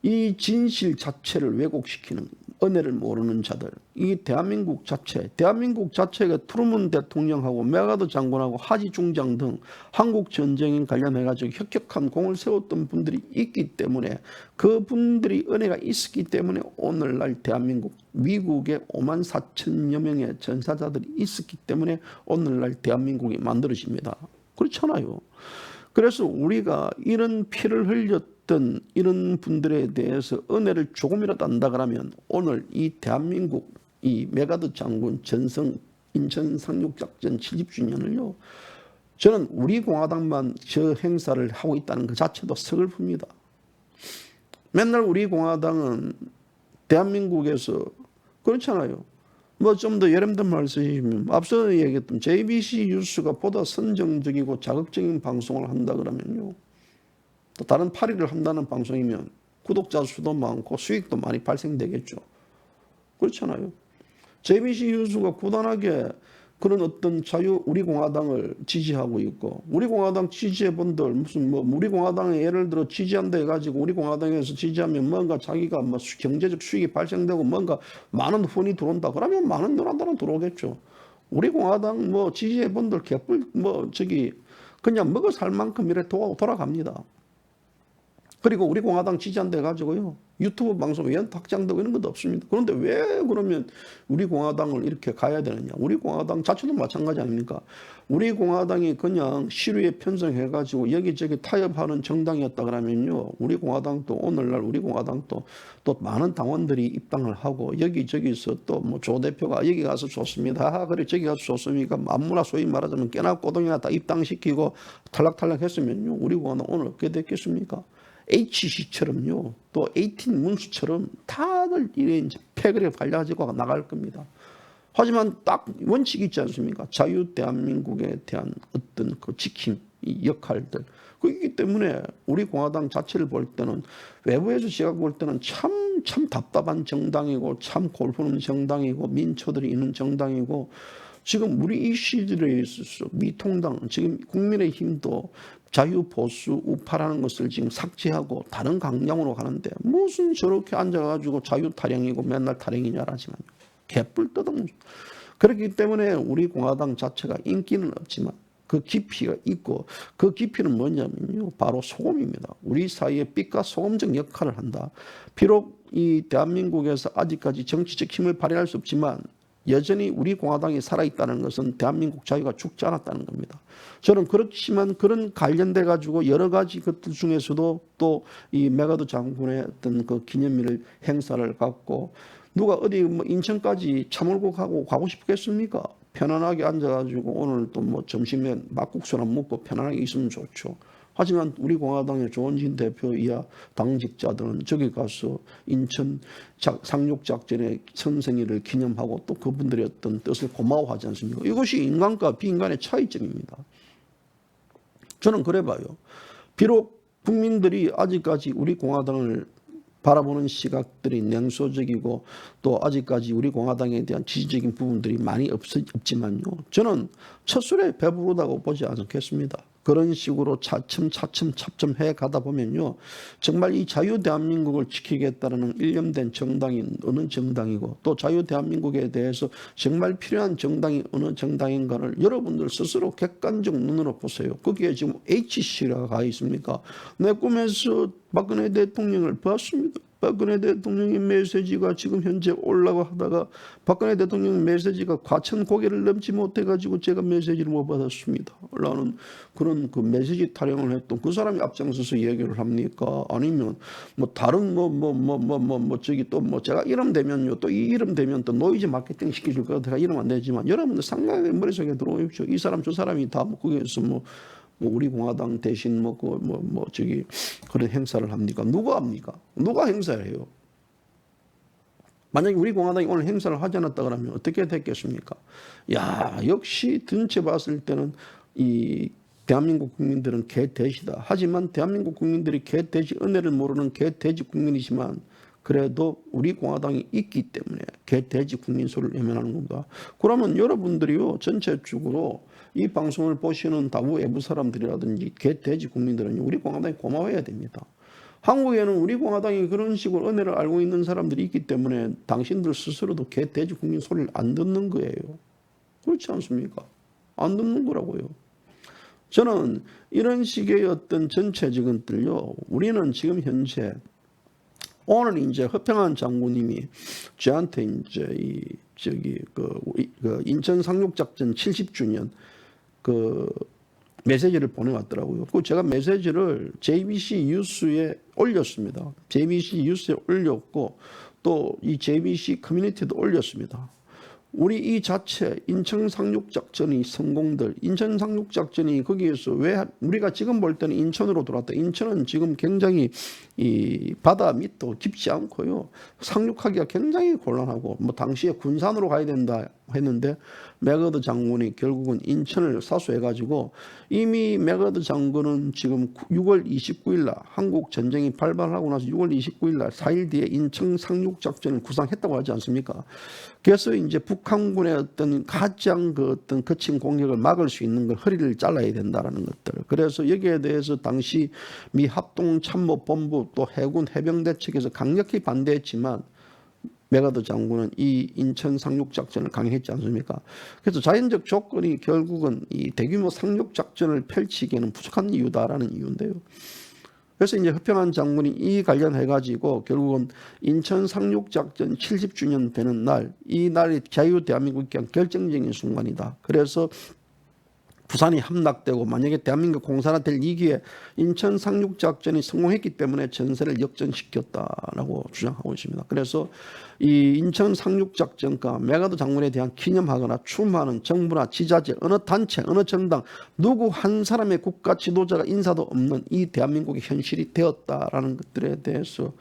이 진실 자체를 왜곡시키는 은혜를 모르는 자들, 이 대한민국 자체가 트루먼 대통령하고 메가더 장군하고 하지 중장 등 한국 전쟁에 관련해가지고 혁혁한 공을 세웠던 분들이 있기 때문에 그 분들이 은혜가 있었기 때문에 오늘날 대한민국 미국의 5만 4천여 명의 전사자들이 있었기 때문에 오늘날 대한민국이 만들어집니다. 그렇잖아요. 그래서 우리가 이런 피를 흘렸던 이런 분들에 대해서 은혜를 조금이라도 안다 그러면 오늘 이 대한민국 이 메가더 장군 전성 인천 상륙작전 70주년을요 저는 우리 공화당만 저 행사를 하고 있다는 그 자체도 서글픕니다. 맨날 우리 공화당은 대한민국에서 그렇잖아요. 뭐 좀 더 여러분들 말 쓰시면 앞서 얘기했던 JBC 뉴스가 보다 선정적이고 자극적인 방송을 한다 그러면요. 또 다른 파리를 한다는 방송이면 구독자 수도 많고 수익도 많이 발생되겠죠. 그렇잖아요. JBC 뉴스가 고단하게 그런 어떤 우리 공화당을 지지하고 있고 우리 공화당 지지해본들 무슨 뭐 우리 공화당에 예를 들어 지지한다 해가지고 우리 공화당에서 지지하면 뭔가 자기가 뭐 경제적 수익이 발생되고 뭔가 많은 후원이 들어온다 그러면 많은 노란단은 들어오겠죠. 우리 공화당 뭐 지지해본들 개뿔 그냥 먹어 살 만큼 이래 돌아갑니다. 그리고 우리 공화당 지지한다 해가지고요 유튜브 방송 연탁장되고 이런 것도 없습니다. 그런데 왜 그러면 우리 공화당을 이렇게 가야 되느냐? 우리 공화당 자체도 마찬가지 아닙니까? 우리 공화당이 그냥 시류에 편성해가지고 여기저기 타협하는 정당이었다 그러면요 우리 공화당도 오늘날 우리 공화당도 또 많은 당원들이 입당을 하고 여기저기서 또 뭐 조 대표가 여기 가서 좋습니다. 그래 저기 가서 좋습니까? 아무나 소위 말하자면 깨나 꼬동이나 다 입당시키고 탈락탈락 했으면요 우리 공화당 오늘 어떻게 됐겠습니까? HC처럼요, 또 18 문수처럼 다들 이래 패거리에 발려가지고 나갈 겁니다. 하지만 딱 원칙이 있지 않습니까? 자유 대한민국에 대한 어떤 그 지킴, 이 역할들. 그렇기 때문에 우리 공화당 자체를 볼 때는 외부에서 제가 볼 때는 참 답답한 정당이고 참 골프는 정당이고 민초들이 있는 정당이고 지금 우리 이 시절에 있어서 미통당, 지금 국민의힘도 자유보수 우파라는 것을 지금 삭제하고 다른 강령으로 가는데 무슨 저렇게 앉아가지고 자유타령이고 맨날 타령이냐라지만 개뿔 뜯어먹는. 그렇기 때문에 우리 공화당 자체가 인기는 없지만 그 깊이가 있고 그 깊이는 뭐냐면요 바로 소금입니다. 우리 사이에 빛과 소금적 역할을 한다. 비록 이 대한민국에서 아직까지 정치적 힘을 발휘할 수 없지만 여전히 우리 공화당이 살아있다는 것은 대한민국 자유가 죽지 않았다는 겁니다. 저는 그렇지만 그런 관련돼 가지고 여러 가지 것들 중에서도 또 이 메가더 장군의 어떤 그 기념일 행사를 갖고 누가 어디 뭐 인천까지 차 몰고 가고 싶겠습니까? 편안하게 앉아가지고 오늘 또 뭐 점심에 막국수나 먹고 편안하게 있으면 좋죠. 하지만 우리 공화당의 조원진 대표 이하 당직자들은 저기 가서 인천 상륙작전의 선생일을 기념하고 또 그분들의 어떤 뜻을 고마워하지 않습니까? 이것이 인간과 비인간의 차이점입니다. 저는 그래 봐요. 비록 국민들이 아직까지 우리 공화당을 바라보는 시각들이 냉소적이고 또 아직까지 우리 공화당에 대한 지지적인 부분들이 많이 없지만요. 저는 첫술에 배부르다고 보지 않겠습니다. 그런 식으로 차츰 해 가다 보면요. 정말 이 자유 대한민국을 지키겠다는 일념된 정당이 어느 정당이고 또 자유 대한민국에 대해서 정말 필요한 정당이 어느 정당인가를 여러분들 스스로 객관적 눈으로 보세요. 거기에 지금 HC가 가 있습니까? 내 꿈에서 박근혜 대통령을 봤습니다. 박근혜 대통령의 메시지가 지금 현재 올라고 하다가 박근혜 대통령 메시지가 과천 고개를 넘지 못해가지고 제가 메시지를 못 받았습니다. 라는 그런 그 메시지 타령을 했던 그 사람이 앞장서서 얘기를 합니까? 아니면 뭐 다른 저기 또 뭐 제가 이름 되면요 또 이 이름 되면 또 노이즈 마케팅 시켜줄 거라 제가 이름 안 되지만 여러분들 상당히 머릿속에 들어오십시오. 이 사람 저 사람이 다 뭐 거기에서 뭐 우리 공화당 대신 저기 그런 행사를 합니까? 누가 합니까? 누가 행사를 해요? 만약에 우리 공화당이 오늘 행사를 하지 않았다 그러면 어떻게 됐겠습니까? 야, 역시 전체 봤을 때는 이 대한민국 국민들은 개돼지다. 하지만 대한민국 국민들이 개돼지 은혜를 모르는 개돼지 국민이지만 그래도 우리 공화당이 있기 때문에 개돼지 국민 소리를 외면하는 겁니다. 그러면 여러분들이요 전체적으로 이 방송을 보시는 다부 외부 사람들이라든지 개돼지 국민들은 우리 공화당이 고마워해야 됩니다. 한국에는 우리 공화당이 그런 식으로 은혜를 알고 있는 사람들이 있기 때문에 당신들 스스로도 개돼지 국민 소리를 안 듣는 거예요. 그렇지 않습니까? 안 듣는 거라고요. 저는 이런 식의 어떤 전체적인 들요. 우리는 지금 현재 오늘 이제 허평한 장군님이 저한테 이제 그 인천 상륙작전 70주년 그 메시지를 보내왔더라고요. 그 제가 메시지를 JBC 뉴스에 올렸습니다. JBC 뉴스에 올렸고 또 이 JBC 커뮤니티도 올렸습니다. 우리 이 자체 인천 상륙작전이 성공들 인천 상륙작전이 거기에서 왜 우리가 지금 볼 때는 인천으로 돌았다. 인천은 지금 굉장히 이 바다 밑도 깊지 않고요. 상륙하기가 굉장히 곤란하고 뭐 당시에 군산으로 가야 된다 했는데 맥어드 장군이 결국은 인천을 사수해가지고 이미 맥어드 장군은 지금 6월 29일 날 한국 전쟁이 발발하고 나서 6월 29일 날 4일 뒤에 인천 상륙작전을 구상했다고 하지 않습니까? 그래서 이제 북한군의 어떤 가장 그 어떤 거친 공격을 막을 수 있는 걸 허리를 잘라야 된다라는 것들. 그래서 여기에 대해서 당시 미 합동참모본부 또 해군 해병대 측에서 강력히 반대했지만 맥어드 장군은 이 인천 상륙작전을 강행했지 않습니까? 그래서 자연적 조건이 결국은 이 대규모 상륙작전을 펼치기에는 부족한 이유다라는 이유인데요. 그래서 이제 허평한 장군이 이 관련해가지고 결국은 인천 상륙작전 70주년 되는 날, 이 날이 자유 대한민국에 대한 결정적인 순간이다. 그래서 부산이 함락되고 만약에 대한민국 공산화 될 이기에 인천 상륙작전이 성공했기 때문에 전세를 역전시켰다라고 주장하고 있습니다. 그래서 이 인천 상륙작전과 맥어드 장군에 대한 기념하거나 추모하는 정부나 지자체, 어느 단체, 어느 정당, 누구 한 사람의 국가 지도자가 인사도 없는 이 대한민국의 현실이 되었다라는 것들에 대해서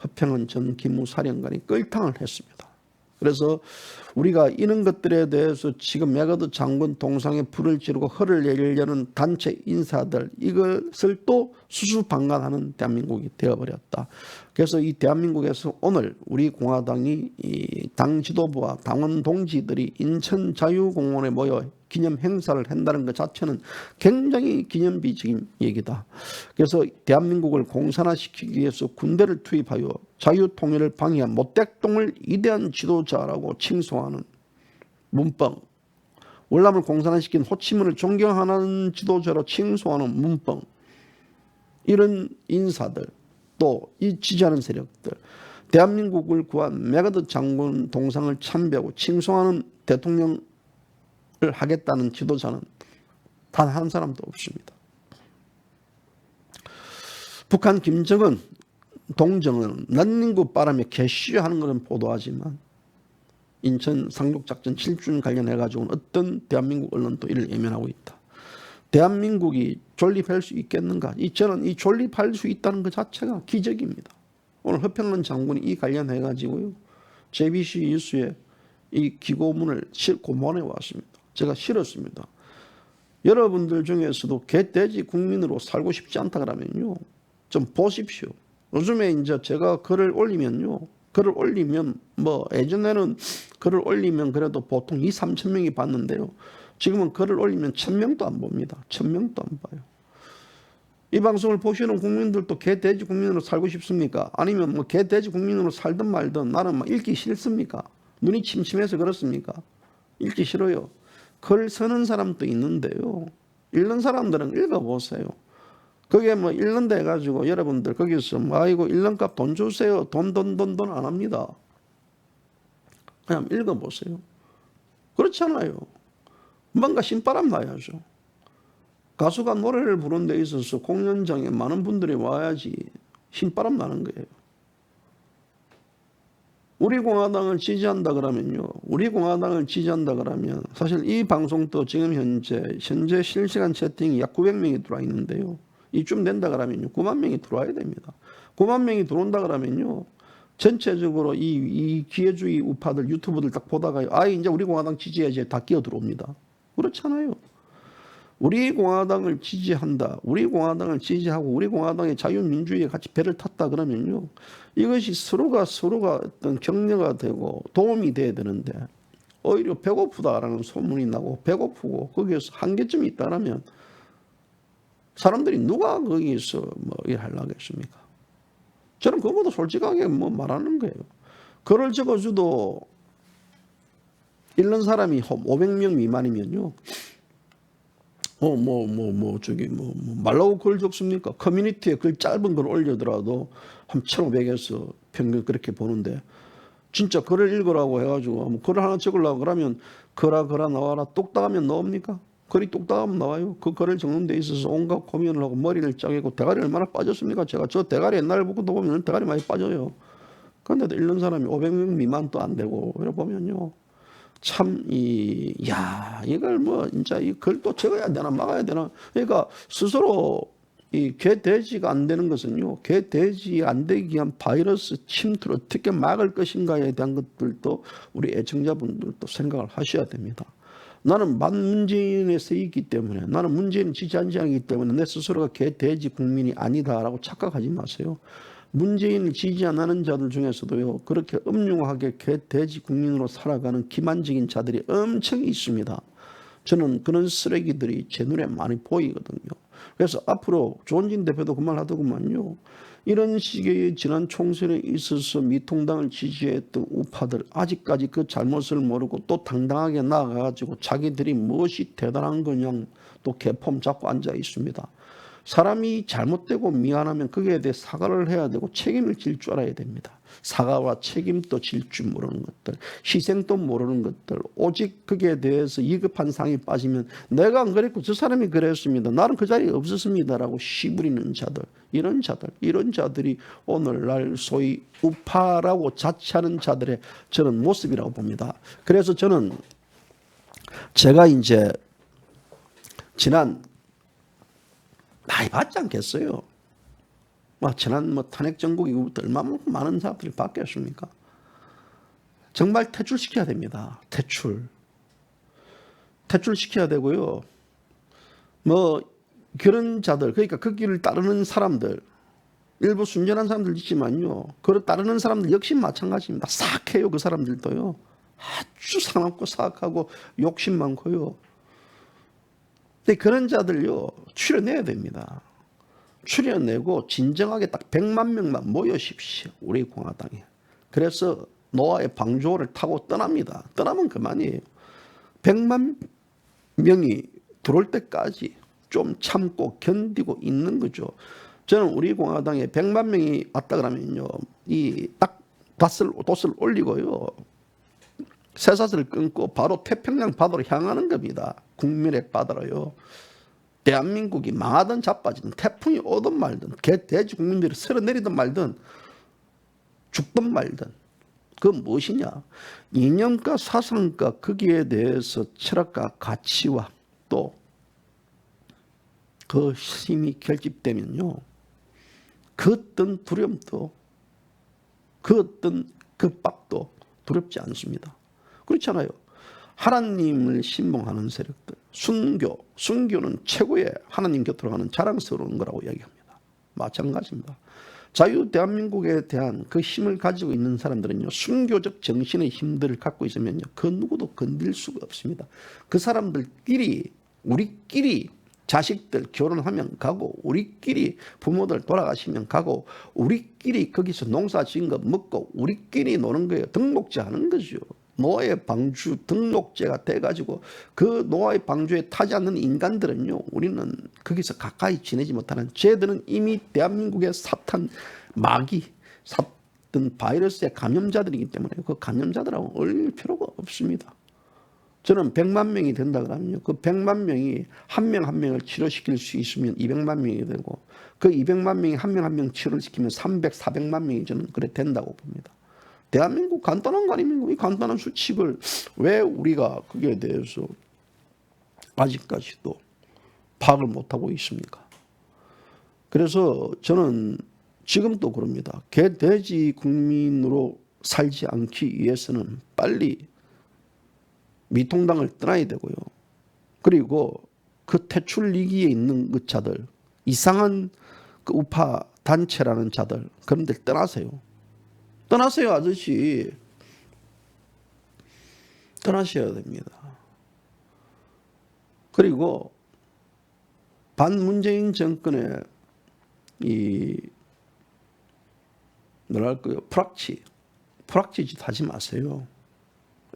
허평한 전 기무사령관이 끌탕을 했습니다. 그래서 우리가 이런 것들에 대해서 지금 맥어드 장군 동상에 불을 지르고 허를 내리려는 단체 인사들 이것을 또 수수방관하는 대한민국이 되어버렸다. 그래서 이 대한민국에서 오늘 우리 공화당이 이 당 지도부와 당원 동지들이 인천 자유공원에 모여 기념 행사를 한다는 것 자체는 굉장히 기념비적인 얘기다. 그래서 대한민국을 공산화시키기 위해서 군대를 투입하여 자유통일을 방해한 모택동을 위대한 지도자라고 칭송하는 문뻥, 월남을 공산화시킨 호치민을 존경하는 지도자로 칭송하는 문뻥, 이런 인사들 또 이 지지하는 세력들, 대한민국을 구한 맥어드 장군 동상을 참배하고 칭송하는 대통령을 하겠다는 지도자는 단 한 사람도 없습니다. 북한 김정은 동정은 난닝구 바람에 개쉬하는 것은 보도하지만 인천 상륙작전 7주년 관련해가지고는 어떤 대한민국 언론도 이를 예면하고 있다. 대한민국이 존립할 수 있겠는가? 저는 이 존립할 수 있다는 것 자체가 기적입니다. 오늘 허평란 장군이 이 관련해가지고요. JBC 뉴스에 이 기고문을 고문해 왔습니다. 제가 싫었습니다. 여러분들 중에서도 개돼지 국민으로 살고 싶지 않다 그러면요. 좀 보십시오. 요즘에 이제 제가 글을 올리면요. 글을 올리면 뭐 예전에는 글을 올리면 그래도 보통 2, 3천 명이 봤는데요. 지금은 글을 올리면 1,000명도 안 봅니다. 1,000명도 안 봐요. 이 방송을 보시는 국민들도 개 돼지 국민으로 살고 싶습니까? 아니면 뭐 개 돼지 국민으로 살든 말든 나는 막 읽기 싫습니까? 눈이 침침해서 그렇습니까? 읽기 싫어요. 글 쓰는 사람도 있는데요. 읽는 사람들은 읽어보세요. 그게 뭐 읽는다 해가지고 여러분들 거기서 뭐 아이고 읽는 값 돈 주세요. 돈 안 합니다. 그냥 읽어보세요. 그렇잖아요. 뭔가 신바람 나야죠. 가수가 노래를 부르는 데 있어서 공연장에 많은 분들이 와야지 신바람 나는 거예요. 우리 공화당을 지지한다 그러면요. 우리 공화당을 지지한다 그러면 사실 이 방송도 지금 현재 실시간 채팅이 약 900명이 들어와 있는데요. 이쯤 된다 그러면요. 9만 명이 들어와야 됩니다. 9만 명이 들어온다 그러면요. 전체적으로 이 기회주의 우파들 유튜브들 딱 보다가 이제 우리 공화당 지지해야지 다 끼어 들어옵니다. 그렇잖아요. 우리 공화당을 지지한다. 우리 공화당을 지지하고 우리 공화당의 자유민주주의에 같이 배를 탔다 그러면요. 이것이 서로가 어떤 격려가 되고 도움이 돼야 되는데 오히려 배고프다라는 소문이 나고 배고프고 거기에서 한계점이 있다라면 사람들이 누가 거기에서 뭐 일하려고 하겠습니까? 저는 그거보다 솔직하게 뭐 말하는 거예요. 글을 적어줘도 읽는 사람이 500명 미만이면요. 말라고 글 적습니까? 커뮤니티에 글 짧은 글 올려더라도 한 1,500에서 평균 그렇게 보는데 진짜 글을 읽으라고 해가지고 글을 하나 적으려고 그러면 글아 나와라 똑딱하면 나옵니까? 글이 똑딱하면 나와요. 그 글을 적는 데 있어서 온갖 고민을 하고 머리를 짜고 대가리 얼마나 빠졌습니까? 제가 저 대가리 옛날에 보고 보면 대가리 많이 빠져요. 그런데도 읽는 사람이 500명 미만도 안 되고 이래 보면요. 참, 이걸 뭐, 진짜 이 글도 적어야 되나, 막아야 되나. 그러니까 스스로 이 개돼지가 안 되는 것은요, 개돼지 안 되기 위한 바이러스 침투를 어떻게 막을 것인가에 대한 것들도 우리 애청자분들도 생각을 하셔야 됩니다. 나는 문재인에 쓰이기 때문에, 나는 문재인 지지하지 않기 때문에 내 스스로가 개돼지 국민이 아니다라고 착각하지 마세요. 문재인을 지지 안 하는 자들 중에서도요, 그렇게 음흉하게 개돼지 국민으로 살아가는 기만적인 자들이 엄청 있습니다. 저는 그런 쓰레기들이 제 눈에 많이 보이거든요. 그래서 앞으로 조원진 대표도 그 말 하더구만요. 이런 식의 지난 총선에 있어서 미통당을 지지했던 우파들 아직까지 그 잘못을 모르고 또 당당하게 나아가지고 자기들이 무엇이 대단한 거냐 또 개폼 잡고 앉아 있습니다. 사람이 잘못되고 미안하면 거기에 대해 사과를 해야 되고 책임을 질 줄 알아야 됩니다. 사과와 책임도 질 줄 모르는 것들, 희생도 모르는 것들, 오직 거기에 대해서 위급한 상황에 빠지면 내가 안 그랬고 저 사람이 그랬습니다. 나는 그 자리에 없었습니다라고 시부리는 자들, 이런 자들이 오늘날 소위 우파라고 자처하는 자들의 저는 모습이라고 봅니다. 그래서 저는 제가 이제 지난 많이 받지 않겠어요. 지난 탄핵 정국 이후부터 얼마나 많은 사람들이 바뀌었습니까? 정말 퇴출시켜야 됩니다. 퇴출시켜야 되고요. 그런 자들, 그러니까 그 길을 따르는 사람들, 일부 순전한 사람들 있지만요. 그걸 따르는 사람들 역시 마찬가지입니다. 사악해요, 그 사람들도요. 아주 사납고 사악하고 욕심 많고요. 근데 그런 자들요, 추려내야 됩니다. 추려내고 진정하게 딱 100만 명만 모여십시오. 우리 공화당에. 그래서 노아의 방주호를 타고 떠납니다. 떠나면 그만이에요. 100만 명이 들어올 때까지 좀 참고 견디고 있는 거죠. 저는 우리 공화당에 100만 명이 왔다 그러면요, 이 딱 돛을 올리고요, 쇠사슬을 끊고 바로 태평양 바다로 향하는 겁니다. 국민의 바다로요. 대한민국이 망하든 자빠지든 태풍이 오든 말든 돼지 국민들이 쓸어내리든 말든 죽든 말든 그 무엇이냐, 이념과 사상과 거기에 대해서 철학과 가치와 또 그 힘이 결집되면요, 그 어떤 두려움도 그 어떤 급박도 두렵지 않습니다. 그렇잖아요. 하나님을 신봉하는 세력들, 순교는 최고의 하나님 곁으로 가는 자랑스러운 거라고 이야기합니다. 마찬가지입니다. 자유 대한민국에 대한 그 힘을 가지고 있는 사람들은요, 순교적 정신의 힘들을 갖고 있으면요, 그 누구도 건들 수가 없습니다. 그 사람들끼리, 우리끼리 자식들 결혼하면 가고, 우리끼리 부모들 돌아가시면 가고, 우리끼리 거기서 농사 지은 거 먹고, 우리끼리 노는 거예요. 등록제 하는 거죠. 노예 방주 등록제가 돼가지고 그 노예 방주에 타지 않는 인간들은요, 우리는 거기서 가까이 지내지 못하는, 쟤들은 이미 대한민국의 사탄, 마귀, 사탄 바이러스의 감염자들이기 때문에 그 감염자들하고 어울릴 필요가 없습니다. 저는 100만 명이 된다 그러면요, 그 100만 명이 한 명 한 명을 치료시킬 수 있으면 200만 명이 되고, 그 200만 명이 한 명 한 명 치료를 시키면 300, 400만 명이 저는 그래 된다고 봅니다. 대한민국 간단한 거 아닙니까? 이 간단한 수칙을 왜 우리가 그게 대해서 아직까지도 파악을 못하고 있습니까? 그래서 저는 지금도 그럽니다. 개돼지 국민으로 살지 않기 위해서는 빨리 미통당을 떠나야 되고요. 그리고 그 퇴출 위기에 있는 그 자들, 이상한 그 우파 단체라는 자들, 그런 데 떠나세요. 떠나세요, 아저씨. 떠나셔야 됩니다. 그리고 반문재인 정권의 뭐랄까요, 프락치짓 하지 마세요.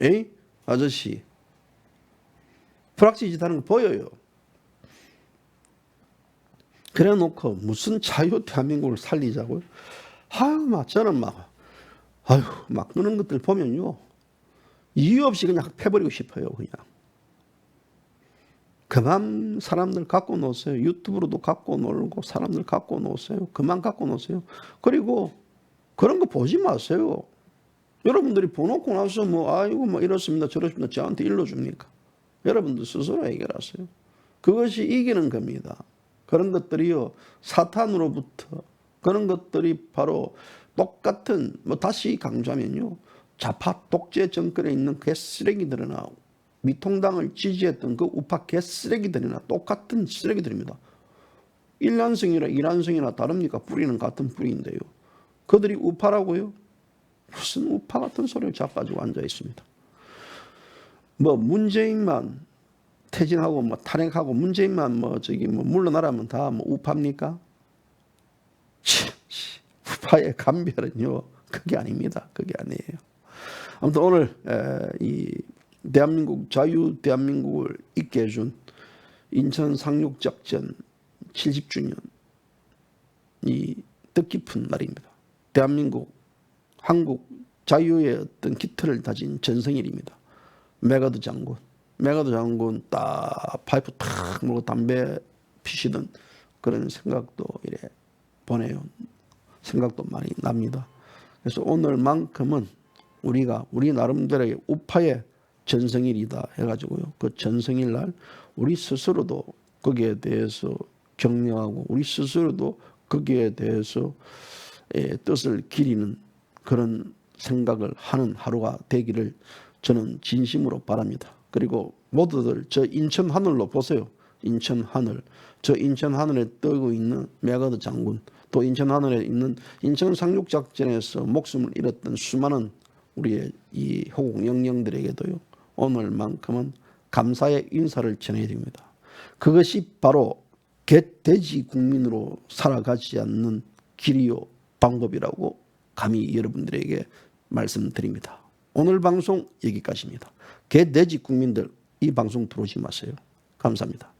에이? 아저씨. 프락치짓 하는 거 보여요. 그래 놓고 무슨 자유 대한민국을 살리자고요? 저는 막 그런 것들 보면요, 이유 없이 그냥 패버리고 싶어요. 그만 사람들 갖고 노세요. 유튜브로도 갖고 놀고 사람들 갖고 노세요. 그만 갖고 노세요. 그리고 그런 거 보지 마세요. 여러분들이 보놓고 나서 뭐 이렇습니다 저렇습니다 저한테 일러줍니까? 여러분들 스스로 해결하세요. 그것이 이기는 겁니다. 그런 것들이요, 사탄으로부터, 그런 것들이 바로 똑같은, 다시 강조하면요, 좌파 독재 정권에 있는 개쓰레기들이나 미통당을 지지했던 그 우파 개쓰레기들이나 똑같은 쓰레기들입니다. 1년생이나 2년생이나 다릅니까? 뿌리는 같은 뿌리인데요. 그들이 우파라고요? 무슨 우파 같은 소리를 잡아가지고 앉아 있습니다. 문재인만 퇴진하고 탄핵하고 문재인만 물러나라면 다 우파입니까? 우파의 감별은요, 그게 아닙니다. 그게 아니에요. 아무튼 오늘 이 대한민국, 자유 대한민국을 있게 해준 인천 상륙작전 70주년, 이 뜻깊은 날입니다. 대한민국, 한국 자유의 어떤 깃털을 다진 전성일입니다. 메가드 장군 딱 파이프 탁 물고 담배 피시던 그런 생각도 이래 보내요. 생각도 많이 납니다. 그래서 오늘만큼은 우리 나름대로의 우파의 전성일이다 해가지고요, 그 전성일 날 우리 스스로도 거기에 대해서 격려하고, 우리 스스로도 거기에 대해서 뜻을 기리는 그런 생각을 하는 하루가 되기를 저는 진심으로 바랍니다. 그리고 모두들 저 인천 하늘로 보세요. 인천 하늘. 저 인천 하늘에 뜨고 있는 메가드 장군, 또 인천 하늘에 있는 인천 상륙작전에서 목숨을 잃었던 수많은 우리의 이 호국 영령들에게도요, 오늘만큼은 감사의 인사를 전해야 됩니다. 그것이 바로 개돼지 국민으로 살아가지 않는 길이요 방법이라고 감히 여러분들에게 말씀드립니다. 오늘 방송 여기까지입니다. 개돼지 국민들, 이 방송 들어오지 마세요. 감사합니다.